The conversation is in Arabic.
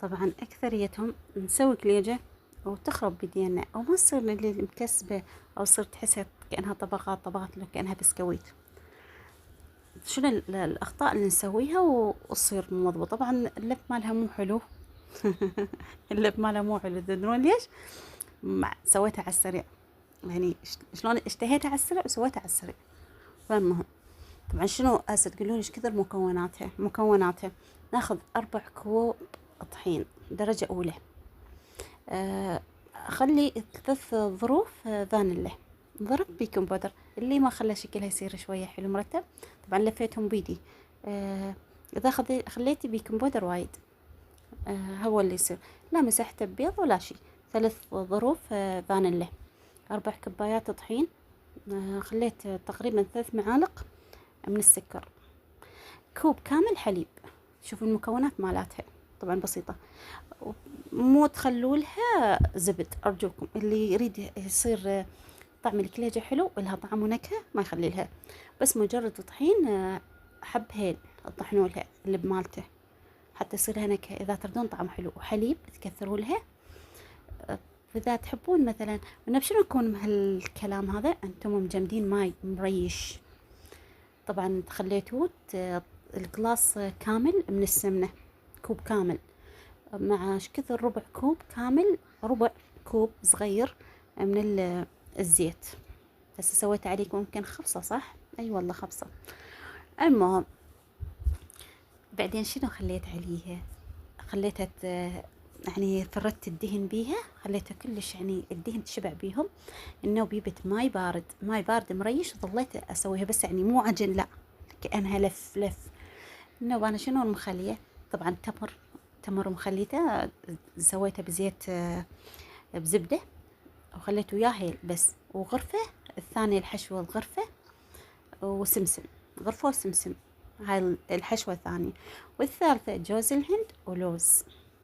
طبعا أكثريتهم نسوي كليجة وتخرب بيدينا، أو ما تصير اللي مكسبة، أو تصير تحسها كأنها طبقات طبقات، لو كأنها بسكويت. شنو الأخطاء اللي نسويها وتصير مو مضبوط؟ طبعا اللف مالها مو حلو. اللف مالها مو حلو، تدرون ليش؟ سويتها على السريع، يعني شلون اشتهيتها على السريع وسويتها على السريع. فالمهم، طبعا شنو هسه تقولون ايش كثر مكوناتها. ناخذ 4 كوب طحين درجة أولى. آه، أخلي 3 ظروف فانيلا. ضرب بيكنج باودر اللي ما خلى شكلها يصير شوية حلو مرتب. طبعا لفيتهم بيدي. إذا خليتي بيكنج باودر وايد، هو اللي يصير. لا مسحته ببيض ولا شي. 3 ظروف فانيلا. 4 كوبايات طحين. خليت تقريبا 3 معالق من السكر. كوب كامل حليب. شوفوا المكونات مالاتها، طبعا بسيطة. مو تخلولها زبد أرجوكم، اللي يريد يصير طعم الكليجة حلو ولها طعم ونكهة ما يخلي لها، بس مجرد طحين. حب هيل تطحنوا لها اللي بمالته حتى يصير لها نكهة. إذا تردون طعم حلو وحليب تكثروا لها. إذا تحبون مثلا بشنو يكون هالكلام هذا، أنتم مجمدين ماي مريش. طبعا خليتوه القلاص كامل من السمنة، كوب كامل، مع ايش كثر، ربع كوب كامل، ربع كوب صغير من الزيت. هسه سويت عليكم ممكن خبصة، صح؟ اي والله خبصة. المهم، بعدين شنو خليت عليها؟ خليتها يعني فردت الدهن بيها، خليتها كلش يعني الدهن تشبع بيهم. انه بيبت ماي بارد مريش، ظليت اسويها بس يعني مو عجن، لا كأنها لف لف. انه انا شنو المخليه؟ طبعا تمر مخليته، سويته بزيت، بزبدة، وخليته وياه هيل بس، وغرفة الثانية الحشوة الغرفة وسمسم. غرفة وسمسم، هاي الحشوة الثانية. والثالثة جوز الهند ولوز.